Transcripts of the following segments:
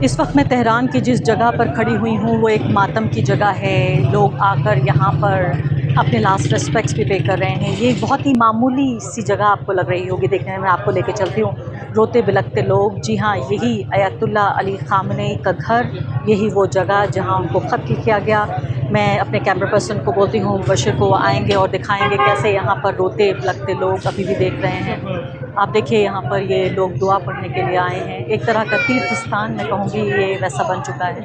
इस वक्त मैं तेहरान की जिस जगह पर खड़ी हुई हूँ वो एक मातम की जगह है। लोग आकर यहाँ पर अपने लास्ट रिस्पेक्ट्स भी पे कर रहे हैं। ये बहुत ही मामूली सी जगह आपको लग रही होगी देखने में, मैं आपको लेके चलती हूँ। रोते बिलखते लोग, जी हाँ, यही अयतुल्ला अली ख़ामनेई का घर, यही वो जगह जहाँ उनको ख़त लिखा गया। मैं अपने कैमरा पर्सन को बोलती हूँ बशीर को, वो आएंगे और दिखाएंगे कैसे यहाँ पर रोते बिलखते लोग अभी भी देख रहे हैं। आप देखिए यहाँ पर ये लोग दुआ पढ़ने के लिए आए हैं। एक तरह का तीर्थ स्थान मैं कहूँगी ये वैसा बन चुका है।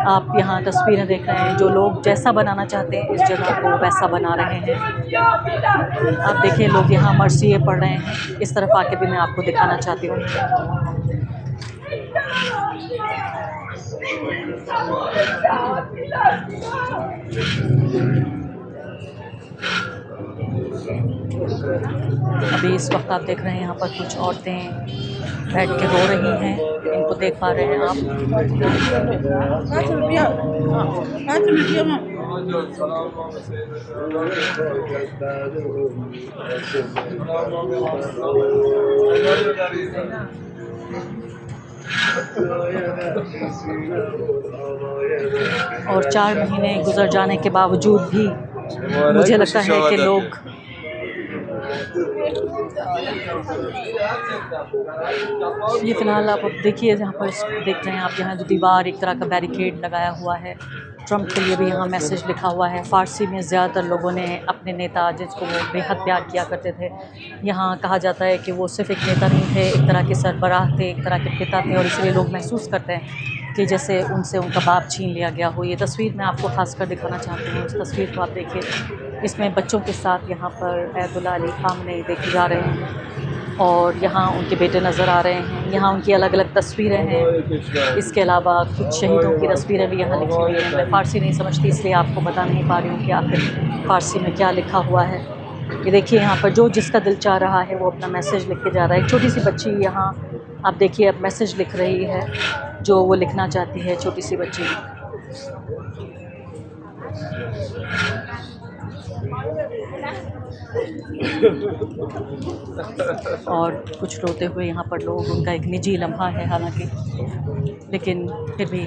आप यहाँ तस्वीरें देख रहे हैं, जो लोग जैसा बनाना चाहते हैं इस जगह को वैसा बना रहे हैं। आप देखिए लोग यहाँ मरसिये पढ़ रहे हैं। इस तरफ आके भी मैं आपको दिखाना चाहती हूँ। अभी इस वक्त आप देख रहे हैं यहाँ पर कुछ औरतें बैठ के रो रही हैं। इनको देख पा रहे हैं आप। और 4 महीने गुजर जाने के बावजूद भी मुझे लगता है कि लोग ये फ़िलहाल आप देखिए यहाँ पर देख रहे हैं आप, यहाँ जो दीवार एक तरह का बैरिकेड लगाया हुआ है। ट्रंप के लिए भी यहाँ मैसेज लिखा हुआ है। फ़ारसी में ज़्यादातर लोगों ने अपने नेता जिसको वो बेहद प्यार किया करते थे, यहाँ कहा जाता है कि वो सिर्फ़ एक नेता नहीं थे, एक तरह के सरबराह थे, एक तरह के पिता थे। और इसलिए लोग महसूस करते हैं कि जैसे उनसे उनका बाप छीन लिया गया हो। ये तस्वीर मैं आपको ख़ासकर दिखाना चाहती हूँ। इस तस्वीर को आप देखिए, इसमें बच्चों के साथ यहाँ पर अयतुल्ला अली ख़ामनेई देखे जा रहे हैं और यहाँ उनके बेटे नज़र आ रहे हैं। यहाँ उनकी अलग अलग तस्वीरें हैं। इसके अलावा कुछ शहीदों की तस्वीरें भी यहाँ लिखी हुई हैं। मैं फ़ारसी नहीं समझती इसलिए आपको बता नहीं पा रही हूँ कि आखिर फ़ारसी में क्या लिखा हुआ है। ये देखिए यहाँ पर जो जिसका दिल चाह रहा है वो अपना मैसेज लिख के जा रहा है। एक छोटी सी बच्ची यहाँ आप देखिए अब मैसेज लिख रही है जो वो लिखना चाहती है, छोटी सी बच्ची। और कुछ रोते हुए यहाँ पर लोग, उनका एक निजी लम्हा है हालांकि, लेकिन फिर भी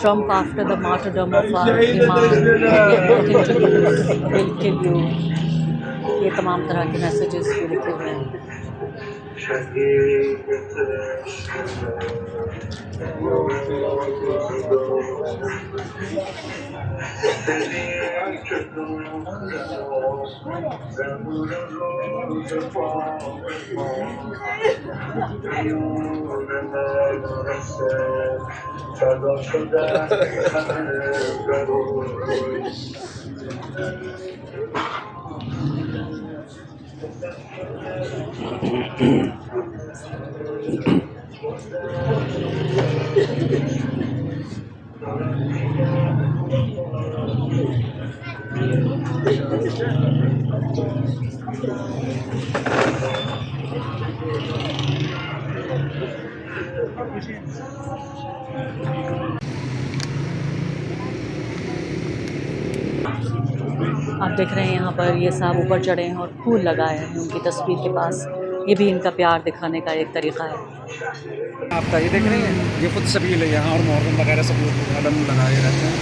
Trump after the martyrdom of our Imam will kill you. ये तमाम तरह के मैसेजेस भी लिखे हुए हैं। आप देख रहे हैं यहाँ पर ये साहब ऊपर चढ़े हैं और फूल लगाए हैं उनकी तस्वीर के पास। ये भी इनका प्यार दिखाने का एक तरीका है। आपका ये देख रहे हैं, ये खुद सबील है यहाँ, और मुहर्रम वगैरह सब अलम लगाए रहते हैं।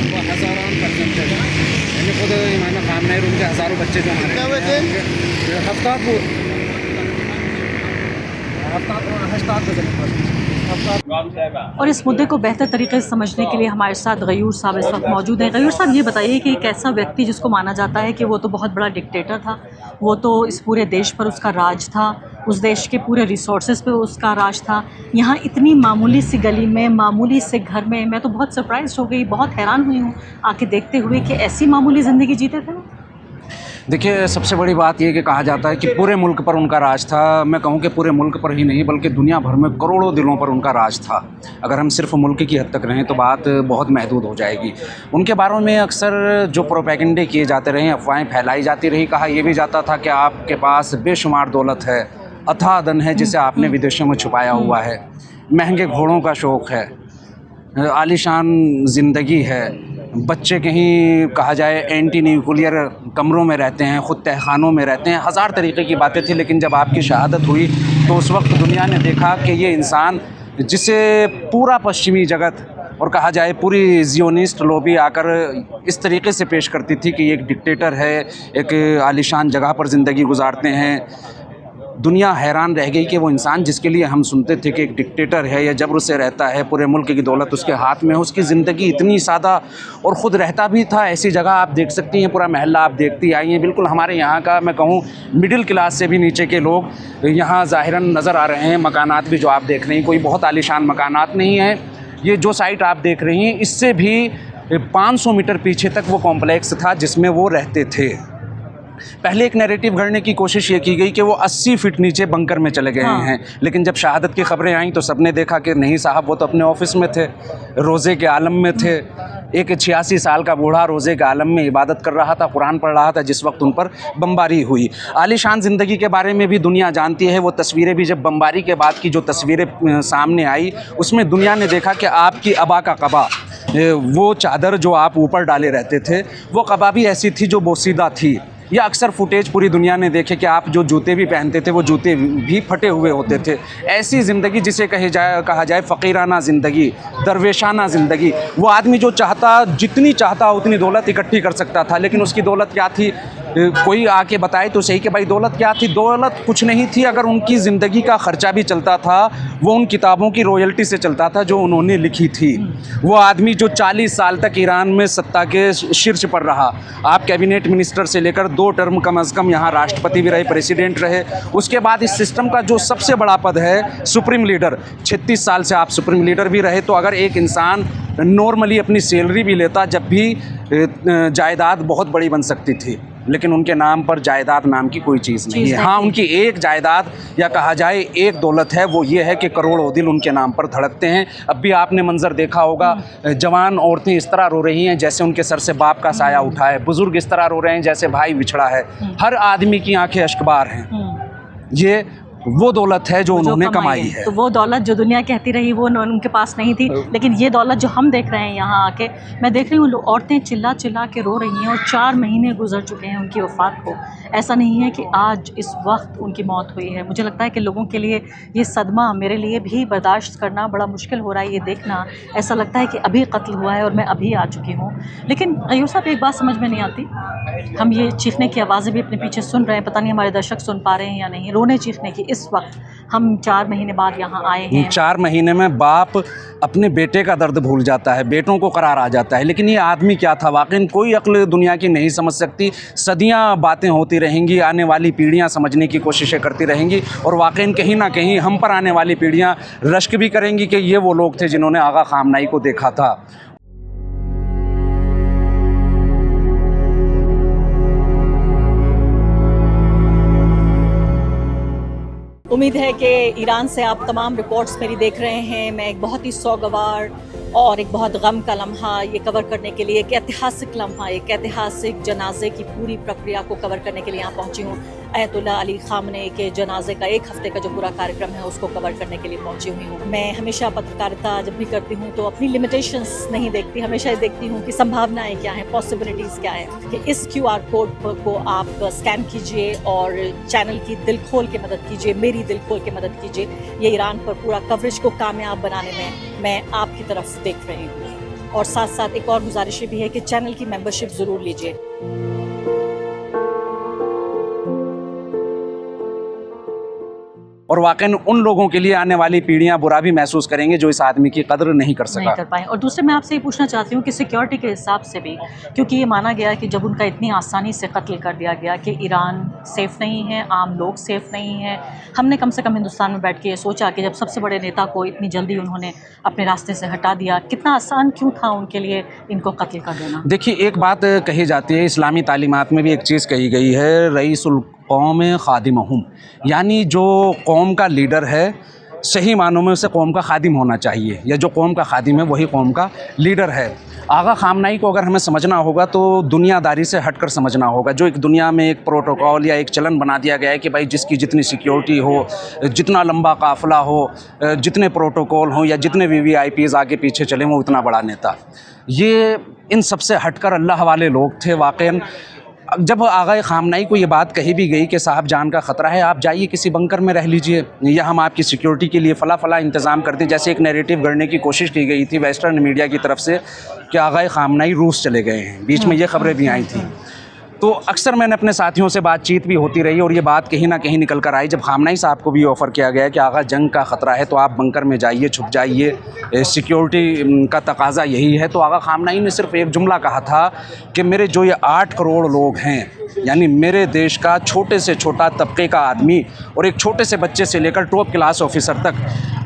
वो हज़ारों परसेंटेज यानी खुद इमाम खामने उनके हज़ारों बच्चे जो हमारे और इस मुद्दे को बेहतर तरीके से समझने के लिए हमारे साथ गयूर साहब इस वक्त मौजूद हैं। गयूर साहब, ये बताइए कि एक ऐसा व्यक्ति जिसको माना जाता है कि वो तो बहुत बड़ा डिक्टेटर था, वो तो इस पूरे देश पर उसका राज था, उस देश के पूरे रिसोर्सेज पे उसका राज था, यहाँ इतनी मामूली सी गली में, मामूली से घर में, मैं तो बहुत सरप्राइज हो गई, बहुत हैरान हुई हूँ आके देखते हुए कि ऐसी मामूली ज़िंदगी जीते थे। देखिए, सबसे बड़ी बात ये कि कहा जाता है कि पूरे मुल्क पर उनका राज था। मैं कहूँ कि पूरे मुल्क पर ही नहीं बल्कि दुनिया भर में करोड़ों दिलों पर उनका राज था। अगर हम सिर्फ मुल्क की हद तक रहें तो बात बहुत महदूद हो जाएगी। उनके बारे में अक्सर जो प्रोपेगेंडे किए जाते रहे, अफवाहें फैलाई जाती रही, कहा यह भी जाता था कि आपके पास बेशुमार दौलत है, अथाह धन है जिसे आपने विदेशों में छुपाया हुआ है, महंगे घोड़ों का शौक़ है, आलीशान ज़िंदगी है, बच्चे कहीं कहा जाए एंटी न्यूक्लियर कमरों में रहते हैं, ख़ुद तहखानों में रहते हैं, हज़ार तरीक़े की बातें थी। लेकिन जब आपकी शहादत हुई तो उस वक्त दुनिया ने देखा कि ये इंसान जिसे पूरा पश्चिमी जगत और कहा जाए पूरी ज़ियोनिस्ट लॉबी आकर इस तरीके से पेश करती थी कि ये एक डिक्टेटर है, एक आलीशान जगह पर ज़िंदगी गुजारते हैं। दुनिया हैरान रह गई कि वो इंसान जिसके लिए हम सुनते थे कि एक डिक्टेटर है या जबर से रहता है, पूरे मुल्क की दौलत उसके हाथ में है, उसकी ज़िंदगी इतनी सादा और ख़ुद रहता भी था। ऐसी जगह आप देख सकती हैं, पूरा महल्ला आप देखती आई हैं, बिल्कुल हमारे यहाँ का मैं कहूँ मिडिल क्लास से भी नीचे के लोग यहाँ ज़ाहिरन नज़र आ रहे हैं। मकानात भी जो आप देख रही हैं कोई बहुत आलीशान मकानात नहीं हैं। ये जो साइट आप देख रही हैं इससे भी 500 मीटर पीछे तक वो कॉम्प्लेक्स था जिसमें वो रहते थे। पहले एक नैरेटिव गढ़ने की कोशिश ये की गई कि वो 80 फीट नीचे बंकर में चले गए हैं, लेकिन जब शहादत की खबरें आईं तो सबने देखा कि नहीं साहब, वो तो अपने ऑफिस में थे, रोज़े के आलम में थे। एक 86 साल का बूढ़ा रोज़े के आलम में इबादत कर रहा था, कुरान पढ़ रहा था जिस वक्त उन पर बमबारी हुई। आलीशान ज़िंदगी के बारे में भी दुनिया जानती है। वो तस्वीरें भी जब बमबारी के बाद की जो तस्वीरें सामने आई उसमें दुनिया ने देखा कि आपकी अबा का कबा, वो चादर जो आप ऊपर डाले रहते थे, वो कबा भी ऐसी थी जो बोसीदा थी। या अक्सर फुटेज पूरी दुनिया ने देखे कि आप जो जूते भी पहनते थे वो जूते भी फटे हुए होते थे। ऐसी ज़िंदगी जिसे कहा जाए फ़कीराना ज़िंदगी, दरवेशाना ज़िंदगी। वो आदमी जो चाहता, जितनी चाहता उतनी दौलत इकट्ठी कर सकता था, लेकिन उसकी दौलत क्या थी? कोई आके बताए तो सही कि भाई दौलत क्या थी? दौलत कुछ नहीं थी अगर उनकी ज़िंदगी का ख़र्चा भी चलता था वो उन किताबों की रॉयल्टी से चलता था जो उन्होंने लिखी थी। वो आदमी जो 40 साल तक ईरान में सत्ता के शीर्ष पर रहा, आप कैबिनेट मिनिस्टर से लेकर 2 टर्म कम अज़ कम यहाँ राष्ट्रपति भी रहे, प्रेसिडेंट रहे। उसके बाद इस सिस्टम का जो सबसे बड़ा पद है सुप्रीम लीडर, 36 साल से आप सुप्रीम लीडर भी रहे। तो अगर एक इंसान नॉर्मली अपनी सैलरी भी लेता, जब भी जायदाद बहुत बड़ी बन सकती थी, लेकिन उनके नाम पर जायदाद नाम की कोई चीज़ नहीं है। हाँ, उनकी एक जायदाद या कहा जाए एक दौलत है, वो ये है कि करोड़ों दिल उनके नाम पर धड़कते हैं। अब भी आपने मंजर देखा होगा, जवान औरतें इस तरह रो रही हैं जैसे उनके सर से बाप का साया उठा है, बुजुर्ग इस तरह रो रहे हैं जैसे भाई बिछड़ा है, हर आदमी की आंखें अश्कबार हैं। ये वो दौलत है जो उन्होंने कमाई है। तो वो दौलत जो दुनिया कहती रही वो उनके पास नहीं थी, लेकिन ये दौलत जो हम देख रहे हैं यहाँ आके, मैं देख रही हूँ औरतें चिल्ला चिल्ला के रो रही हैं और 4 महीने गुजर चुके हैं उनकी वफ़ात को। ऐसा नहीं है कि आज इस वक्त उनकी मौत हुई है। मुझे लगता है कि लोगों के लिए ये सदमा, मेरे लिए भी बर्दाश्त करना बड़ा मुश्किल हो रहा है। ये देखना ऐसा लगता है कि अभी कत्ल हुआ है और मैं अभी आ चुकी हूँ। लेकिन गयूर साहब, एक बात समझ में नहीं आती, हम ये चीखने की आवाज़ें भी अपने पीछे सुन रहे हैं, पता नहीं हमारे दर्शक सुन पा रहे हैं या नहीं, रोने चीखने की। इस वक्त हम 4 महीने बाद यहाँ आए हैं। 4 महीने में बाप अपने बेटे का दर्द भूल जाता है, बेटों को करार आ जाता है, लेकिन ये आदमी क्या था वाकई कोई अक्ल दुनिया की नहीं समझ सकती। सदियां बातें होती रहेंगी, आने वाली पीढ़ियां समझने की कोशिशें करती रहेंगी और वाकई कहीं ना कहीं हम पर आने वाली पीढ़ियां रश्क भी करेंगी कि ये वो लोग थे जिन्होंने आगा खामनाई को देखा था। उम्मीद है कि ईरान से आप तमाम रिपोर्ट्स मेरी देख रहे हैं। मैं एक बहुत ही सौगवार और एक बहुत गम का लम्हा ये कवर करने के लिए, एक ऐतिहासिक लम्हा, एक ऐतिहासिक जनाजे की पूरी प्रक्रिया को कवर करने के लिए यहाँ पहुँची हूँ। अयतुल्लाह अली ख़ामनेई के जनाजे का एक हफ़्ते का जो पूरा कार्यक्रम है उसको कवर करने के लिए पहुँची हुई हूँ। मैं हमेशा पत्रकारिता जब भी करती हूँ तो अपनी लिमिटेशंस नहीं देखती, हमेशा ये देखती हूँ कि संभावनाएँ क्या हैं, पॉसिबिलिटीज़ क्या हैं, कि इस QR कोड को आप स्कैन कीजिए और चैनल की दिल खोल के मदद कीजिए, मेरी दिल खोल के मदद कीजिए। ये ईरान पर पूरा कवरेज को कामयाब बनाने में मैं आपकी तरफ देख रही हूँ। और साथ साथ एक और गुजारिश भी है कि चैनल की मेंबरशिप ज़रूर लीजिए। और वाकई उन लोगों के लिए आने वाली पीढ़ियां बुरा भी महसूस करेंगे जो इस आदमी की कदर नहीं कर सका, नहीं कर पाए। और दूसरे मैं आपसे ये पूछना चाहती हूँ कि सिक्योरिटी के हिसाब से भी, क्योंकि ये माना गया कि जब उनका इतनी आसानी से कत्ल कर दिया गया कि ईरान सेफ़ नहीं है, आम लोग सेफ़ नहीं हैं। हमने कम से कम हिंदुस्तान में बैठ के ये सोचा कि जब सबसे बड़े नेता को इतनी जल्दी उन्होंने अपने रास्ते से हटा दिया, कितना आसान क्यों था उनके लिए इनको कत्ल कर देना? देखिए, एक बात कही जाती है, इस्लामी तालीमात में भी एक चीज़ कही गई है, रईसुल कौम खादिमहुम, यानी जो कौम का लीडर है सही मानों में उसे कौम का खादिम होना चाहिए, या जो कौम का खादिम है वही कौम का लीडर है। आगा ख़ामनेई को अगर हमें समझना होगा तो दुनियादारी से हटकर समझना होगा। जो एक दुनिया में एक प्रोटोकॉल या एक चलन बना दिया गया है कि भाई जिसकी जितनी सिक्योरिटी हो, जितना लंबा काफ़िला हो, जितने प्रोटोकॉल हों या जितने VVIPs आगे पीछे चलें वो उतना बड़ा नेता। ये इन सब से हटकर अल्लाह वाले लोग थे। वाक़ई जब आगा ख़ामनेई को ये बात कही भी गई कि साहब जान का ख़तरा है, आप जाइए किसी बंकर में रह लीजिए या हम आपकी सिक्योरिटी के लिए फ़ला इंतज़ाम करते हैं, जैसे एक नैरेटिव गढ़ने की कोशिश की गई थी वेस्टर्न मीडिया की तरफ से कि आगा ख़ामनेई रूस चले गए हैं। बीच में ये ख़बरें भी आई थी। तो अक्सर मैंने अपने साथियों से बातचीत भी होती रही और ये बात कहीं ना कहीं निकल कर आई जब ख़ामनेई साहब को भी ऑफ़र किया गया कि आगा जंग का ख़तरा है तो आप बंकर में जाइए, छुप जाइए, सिक्योरिटी का तकाज़ा यही है। तो आगा ख़ामनेई ने सिर्फ एक जुमला कहा था कि मेरे जो ये 8 करोड़ लोग हैं, यानी मेरे देश का छोटे से छोटा तबके का आदमी और एक छोटे से बच्चे से लेकर टॉप क्लास ऑफिसर तक,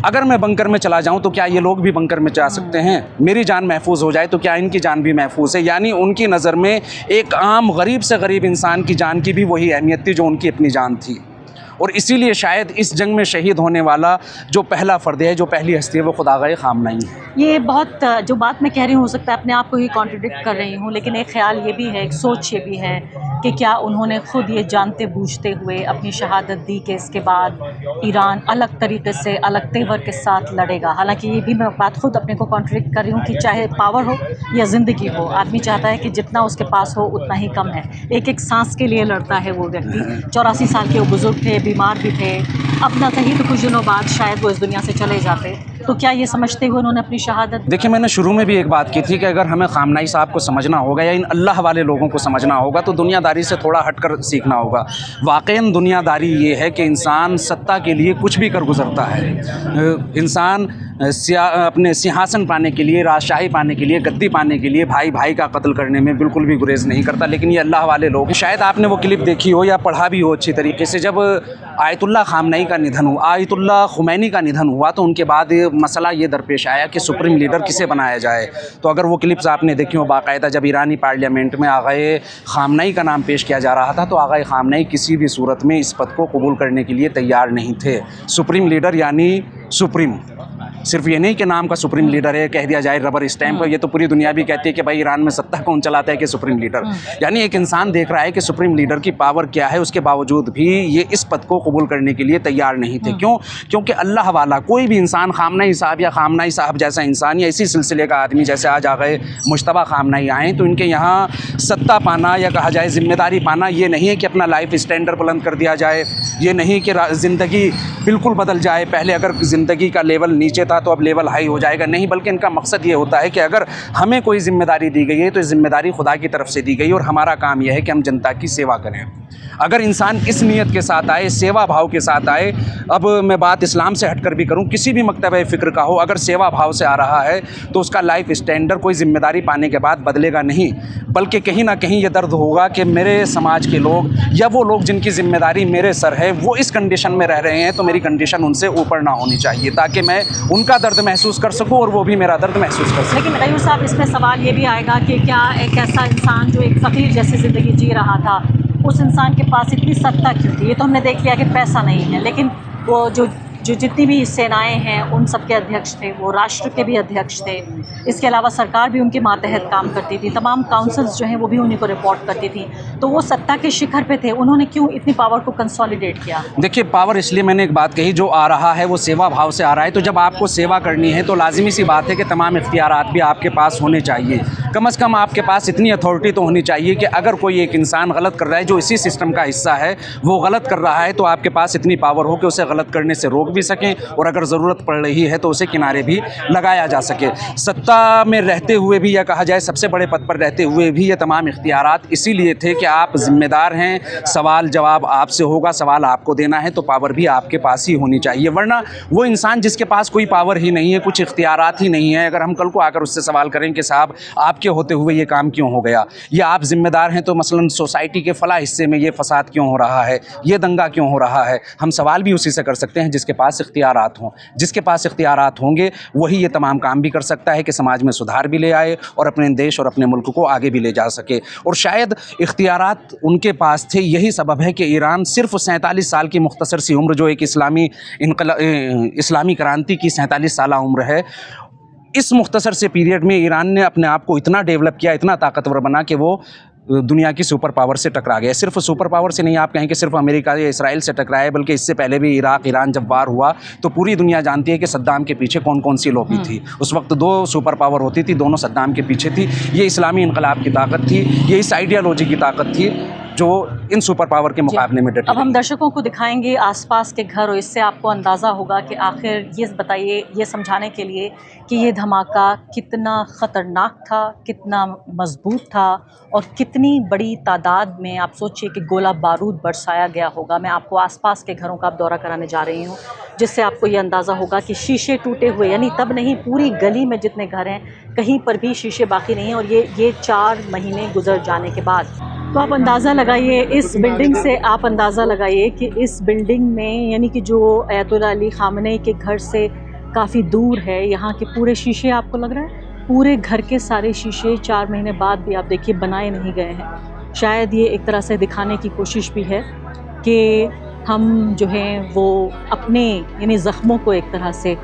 अगर मैं बंकर में चला जाऊं तो क्या ये लोग भी बंकर में जा सकते हैं? मेरी जान महफूज हो जाए तो क्या इनकी जान भी महफूज है? यानी उनकी नज़र में एक आम गरीब से गरीब इंसान की जान की भी वही अहमियत थी जो उनकी अपनी जान थी। और इसीलिए शायद इस जंग में शहीद होने वाला जो पहला फ़र्द है, जो पहली हस्ती है, वो खुदागए ख़ामनेई है। ये बहुत जो बात मैं कह रही हूँ हो सकता है अपने आप को ही कॉन्ट्रडिक्ट कर रही हूँ, लेकिन एक ख़्याल ये भी है, एक सोच ये भी है कि क्या उन्होंने ख़ुद ये जानते बूझते हुए अपनी शहादत दी कि इसके बाद ईरान अलग तरीके से, अलग तेवर के साथ लड़ेगा। हालांकि ये भी मैं बात ख़ुद अपने को कॉन्ट्रडिक्ट कर रही हूँ कि चाहे पावर हो या ज़िंदगी हो, आदमी चाहता है कि जितना उसके पास हो उतना ही कम है। एक एक सांस के लिए लड़ता है वो व्यक्ति। 84 साल के वो बुज़ुर्ग थे, बीमार भी थे, अब ना कहीं तो कुछ दिनों बाद शायद वो इस दुनिया से चले जाते। तो क्या ये समझते हुए उन्होंने अपनी शहादत? देखिए, मैंने शुरू में भी एक बात की थी कि अगर हमें ख़ामनेई साहब को समझना होगा या इन अल्लाह वाले लोगों को समझना होगा तो दुनियादारी से थोड़ा हटकर सीखना होगा। वाक़ई दुनियादारी ये है कि इंसान सत्ता के लिए कुछ भी कर गुज़रता है। इंसान अपने सिंहासन पाने के लिए, राजशाही पाने के लिए, गद्दी पाने के लिए भाई भाई का कत्ल करने में बिल्कुल भी गुरेज नहीं करता। लेकिन ये अल्लाह वाले लोग, शायद आपने वो क्लिप देखी हो या पढ़ा भी हो अच्छी तरीके से, जब आयतुल्लाह ख़ामनेई का निधन हुआ, आयतुल्लाह ख़ुमैनी का निधन हुआ, तो उनके बाद मसला ये दरपेश आया कि सुप्रीम लीडर किसे बनाया जाए। तो अगर वो क्लिप्स आपने देखी हो बाकायदा, जब ईरानी पार्लियामेंट में आगाए ख़ामनेई का नाम पेश किया जा रहा था तो आगाए ख़ामनेई किसी भी सूरत में इस पद को कबूल करने के लिए तैयार नहीं थे। सुप्रीम लीडर यानी सुप्रीम, सिर्फ ये नहीं कि नाम का सुप्रीम लीडर है, कह दिया जाए रबर स्टैम्प है। ये तो पूरी दुनिया भी कहती है कि भाई ईरान में सत्ता कौन चलाता है कि सुप्रीम लीडर। यानी एक इंसान देख रहा है कि सुप्रीम लीडर की पावर क्या है, उसके बावजूद भी ये इस पद को कबूल करने के लिए तैयार नहीं थे। क्यों? क्योंकि अल्लाह वाला कोई भी इंसान, ख़ामनेई साहब या ख़ामनेई साहब जैसा इंसान या इसी सिलसिले का आदमी जैसे आज आ गए मुश्तबा ख़ामनेई आए, तो इनके यहाँ सत्ता पाना या कहा जाए ज़िम्मेदारी पाना ये नहीं है कि अपना लाइफ स्टैंडर्ड बुलंद कर दिया जाए, ये नहीं कि ज़िंदगी बिल्कुल बदल जाए, पहले अगर ज़िंदगी का लेवल नीचे था तो अब लेवल हाई हो जाएगा, नहीं। बल्कि इनका मकसद ये होता है कि अगर हमें कोई ज़िम्मेदारी दी गई है तो ज़िम्मेदारी खुदा की तरफ से दी गई और हमारा काम यह है कि हम जनता की सेवा करें। अगर इंसान इस नीयत के साथ आए, सेवा भाव के साथ आए, अब मैं बात इस्लाम से हटकर भी करूं, किसी भी मकतबे फ़िक्र का हो, अगर सेवा भाव से आ रहा है तो उसका लाइफ स्टैंडर्ड कोई ज़िम्मेदारी पाने के बाद बदलेगा नहीं, बल्कि कहीं ना कहीं ये दर्द होगा कि मेरे समाज के लोग या वो लोग जिनकी ज़िम्मेदारी मेरे सर है वो इस कंडीशन में रह रहे हैं, तो मेरी कंडीशन उनसे ऊपर ना होनी चाहिए ताकि मैं उनका दर्द महसूस कर सकूँ और वो भी मेरा दर्द महसूस कर सकें। लेकिन रयूर साहब, इसमें सवाल ये भी आएगा कि क्या एक ऐसा इंसान जो एक फ़कीर जैसी ज़िंदगी जी रहा था, उस इंसान के पास इतनी सत्ता क्यों थी? ये तो हमने देख लिया कि पैसा नहीं है, लेकिन वो जो जितनी भी सेनाएं हैं उन सब के अध्यक्ष थे, वो राष्ट्र के भी अध्यक्ष थे। इसके अलावा सरकार भी उनके मातहत काम करती थी, तमाम काउंसिल्स जो हैं वो भी उन्हीं को रिपोर्ट करती थी। तो वो सत्ता के शिखर पे थे, उन्होंने क्यों इतनी पावर को कंसोलिडेट किया? देखिए, पावर इसलिए मैंने एक बात कही, जो आ रहा है वो सेवा भाव से आ रहा है। तो जब आपको सेवा करनी है तो लाजिमी सी बात है कि तमाम इख्तियारात भी आपके पास होने चाहिए। कम से कम आपके पास इतनी अथॉरिटी तो होनी चाहिए कि अगर कोई एक इंसान गलत कर रहा है, जो इसी सिस्टम का हिस्सा है, वो गलत कर रहा है, तो आपके पास इतनी पावर हो कि उसे गलत करने से रोक भी सकें और अगर ज़रूरत पड़ रही है तो उसे किनारे भी लगाया जा सके। सत्ता में रहते हुए भी, या कहा जाए सबसे बड़े पद पर रहते हुए भी, ये तमाम इख्तियारात इसीलिए थे कि आप ज़िम्मेदार हैं, सवाल जवाब आपसे होगा, सवाल आपको देना है, तो पावर भी आपके पास ही होनी चाहिए। वरना वो इंसान जिसके पास कोई पावर ही नहीं है, कुछ इख्तियारात ही नहीं है, अगर हम कल को आकर उससे सवाल करें कि साहब आपके होते हुए ये काम क्यों हो गया, या आप ज़िम्मेदार हैं तो मसलन सोसाइटी के फ़ला हिस्से में ये फसाद क्यों हो रहा है, ये दंगा क्यों हो रहा है, हम सवाल भी उसी से कर सकते हैं जिसके पास इख्तियारात हों। जिसके पास इख्तियारात होंगे वही ये तमाम काम भी कर सकता है कि समाज में सुधार भी ले आए और अपने देश और अपने मुल्क को आगे भी ले जा सके। और शायद इख्तियारात उनके पास थे, यही सबब है कि ईरान सिर्फ 47 साल की मुख्तसर सी उम्र, जो एक इस्लामी क्रांति की 47 साल उम्र है, इस मुख्तसर से पीरियड में ईरान ने अपने आप को इतना डेवलप किया, इतना ताकतवर बना कि वो दुनिया की सुपर पावर से टकरा गया। सिर्फ सुपर पावर से नहीं, आप कहें कि सिर्फ अमेरिका या इसराइल से टकराया है, बल्कि इससे पहले भी इराक ईरान जब वार हुआ तो पूरी दुनिया जानती है कि सद्दाम के पीछे कौन कौन सी लॉबी थी। उस वक्त 2 सुपर पावर होती थी, दोनों सद्दाम के पीछे थी। ये इस्लामी इनकलाब की ताकत थी, ये इस आइडियालॉजी की ताकत थी जो इन सुपर पावर के मुकाबले में डटी। अब हम दर्शकों को दिखाएंगे आसपास के घर, और इससे आपको अंदाज़ा होगा कि आखिर ये बताइए, ये समझाने के लिए कि ये धमाका कितना ख़तरनाक था, कितना मजबूत था और कितनी बड़ी तादाद में आप सोचिए कि गोला बारूद बरसाया गया होगा। मैं आपको आसपास के घरों का दौरा कराने जा रही हूँ, जिससे आपको ये अंदाज़ा होगा कि शीशे टूटे हुए, यानी तब नहीं, पूरी गली में जितने घर हैं कहीं पर भी शीशे बाकी नहीं हैं। और ये 4 महीने गुजर जाने के बाद, तो आप अंदाज़ा लगाइए इस बिल्डिंग से, आप अंदाज़ा लगाइए कि इस बिल्डिंग में, यानी कि जो अयतुल्लाह अली ख़ामनेई के घर से काफ़ी दूर है, यहाँ के पूरे शीशे, आपको लग रहा है पूरे घर के सारे शीशे 4 महीने बाद भी आप देखिए बनाए नहीं गए हैं। शायद ये एक तरह से दिखाने की कोशिश भी है कि हम जो हैं वो अपने यानी ज़ख्मों को एक तरह से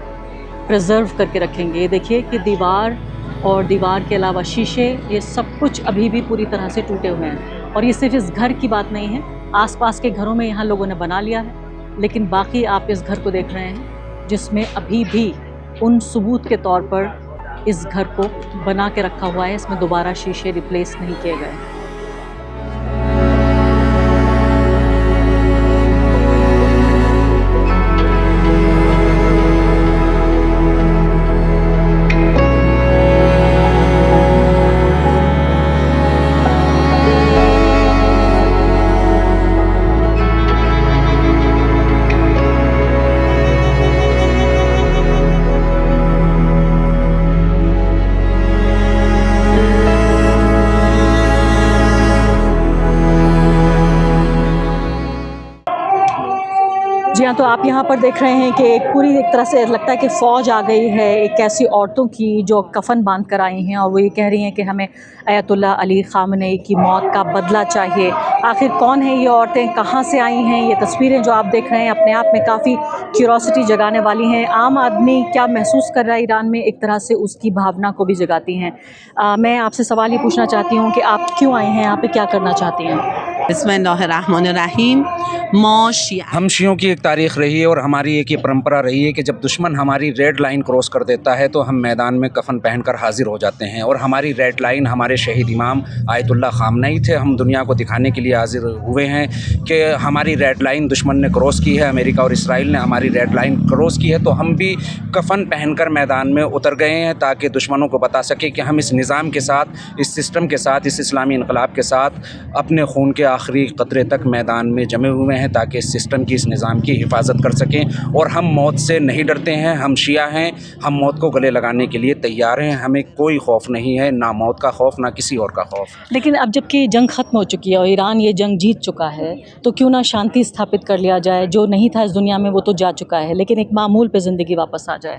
प्रिजर्व करके रखेंगे। ये देखिए कि दीवार और दीवार के अलावा शीशे, ये सब कुछ अभी भी पूरी तरह से टूटे हुए हैं। और ये सिर्फ इस घर की बात नहीं है, आसपास के घरों में यहाँ लोगों ने बना लिया है, लेकिन बाकी आप इस घर को देख रहे हैं जिसमें अभी भी उन सबूत के तौर पर इस घर को बना के रखा हुआ है, इसमें दोबारा शीशे रिप्लेस नहीं किए गए। जी हाँ, तो आप यहाँ पर देख रहे हैं कि एक पूरी एक तरह से लगता है कि फ़ौज आ गई है एक ऐसी औरतों की जो कफन बांध कर आई हैं और वो ये कह रही हैं कि हमें अयतुल्लाह अली ख़ामनेई की मौत का बदला चाहिए। आखिर कौन है ये औरतें, कहाँ से आई हैं? ये तस्वीरें जो आप देख रहे हैं अपने आप में काफ़ी क्यूरोसिटी जगाने वाली हैं। आम आदमी क्या महसूस कर रहा है ईरान में, एक तरह से उसकी भावना को भी जगाती हैं। मैं आपसे सवाल ये पूछना चाहती हूँ कि आप क्यों आई हैं यहाँ पे, क्या करना चाहती हैं? बिस्मिल्लाहिर्रहमानिर्रहीम। हम शियों की एक तारीख़ रही है और हमारी एक ये परंपरा रही है कि जब दुश्मन हमारी रेड लाइन क्रॉस कर देता है तो हम मैदान में कफन पहनकर हाजिर हो जाते हैं। और हमारी रेड लाइन हमारे शहीद इमाम आयतुल्लाह ख़ामनेई थे। हम दुनिया को दिखाने के लिए हाजिर हुए हैं कि हमारी रेड लाइन दुश्मन ने क्रॉस की है, अमेरिका और इसराइल ने हमारी रेड लाइन क्रॉस की है। तो हम भी कफन पहनकर मैदान में उतर गए हैं ताकि दुश्मनों को बता सके कि हम इस निज़ाम के साथ, इस सिस्टम के साथ, इस इस्लामी इनकलाब के साथ अपने खून के आखिरी कतरे तक मैदान में जमे हुए हैं ताकि इस सिस्टम की, इस निज़ाम की हिफाजत कर सकें। और हम मौत से नहीं डरते हैं, हम शिया हैं, हम मौत को गले लगाने के लिए तैयार हैं। हमें कोई खौफ नहीं है, ना मौत का खौफ, ना किसी और का खौफ। लेकिन अब जबकि जंग ख़त्म हो चुकी है और ईरान ये जंग जीत चुका है, तो क्यों ना शांति स्थापित कर लिया जाए। जो नहीं था इस दुनिया में वो तो जा चुका है, लेकिन एक मामूल पे ज़िंदगी वापस आ जाए।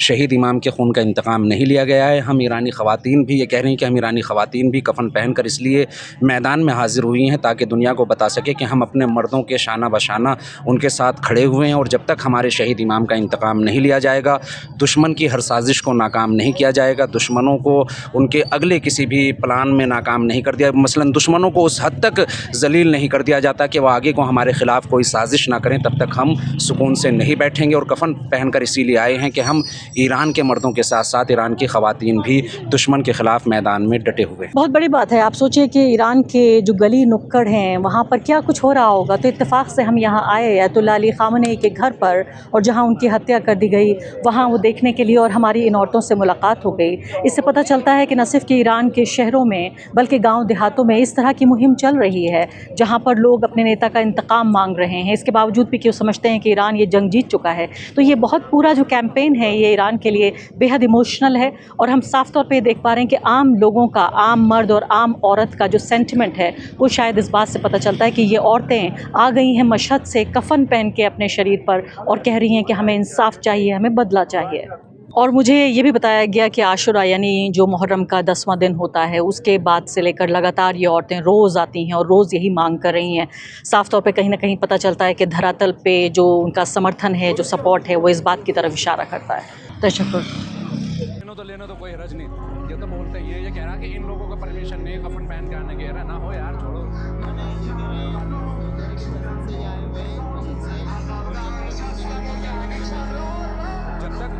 शहीद इमाम के खून का इंतकाम नहीं लिया गया है। हम ईरानी ख़वातीन भी ये कह रही हैं कि हम ईरानी ख़वातीन भी कफ़न पहनकर इसलिए मैदान में हाज़िर हुई हैं ताकि दुनिया को बता सके कि हम अपने मर्दों के शाना बशाना उनके साथ खड़े हुए हैं। और जब तक हमारे शहीद इमाम का इंतकाम नहीं लिया जाएगा, दुश्मन की हर साजिश को नाकाम नहीं किया जाएगा, दुश्मनों को उनके अगले किसी भी प्लान में नाकाम नहीं कर दिया, मसलन दुश्मनों को उस हद तक जलील नहीं कर दिया जाता कि वह आगे को हमारे ख़िलाफ़ कोई साजिश ना करें, तब तक हम सुकून से नहीं बैठेंगे। और कफ़न पहनकर इसीलिए आए हैं कि हम ईरान के मर्दों के साथ साथ ईरान की ख़वातीन भी दुश्मन के ख़िलाफ़ मैदान में डटे हुए हैं। बहुत बड़ी बात है। आप सोचिए कि ईरान के जो गली नुक्कड़ हैं वहाँ पर क्या कुछ हो रहा होगा। तो इत्तेफाक से हम यहाँ आए अयतुल्ला अली ख़ामेनी के घर पर, और जहाँ उनकी हत्या कर दी गई वहाँ वो देखने के लिए, और हमारी इन औरतों से मुलाकात हो गई। इससे पता चलता है कि न सिर्फ कि ईरान के शहरों में बल्कि गाँव देहातों में इस तरह की मुहिम चल रही है जहाँ पर लोग अपने नेता का इंतकाम मांग रहे हैं। इसके बावजूद भी कि वो समझते हैं कि ईरान ये जंग जीत चुका है। तो ये बहुत पूरा जो कैंपेन है ये ईरान के लिए बेहद इमोशनल है। और हम साफ तौर पे देख पा रहे हैं कि आम लोगों का, आम मर्द और आम औरत का जो सेंटिमेंट है वो शायद इस बात से पता चलता है कि ये औरतें आ गई हैं मशहद से कफ़न पहन के अपने शरीर पर और कह रही हैं कि हमें इंसाफ चाहिए, हमें बदला चाहिए। और मुझे ये भी बताया गया कि आशुरा यानी जो मुहर्रम का 10वां दिन होता है उसके बाद से लेकर लगातार ये औरतें रोज़ आती हैं और रोज़ यही मांग कर रही हैं। साफ़ तौर पे कहीं ना कहीं पता चलता है कि धरातल पे जो उनका समर्थन है, जो सपोर्ट है, वो इस बात की तरफ इशारा करता है। तशक्कुर। लेना तो कोई हरज नहीं, ये तो बोलते ही है, ये कह रहा कि इन लोगों का परमिशन नहीं, कफन पहन के आने कह रहा ना हो यार, छोड़ो। जब तक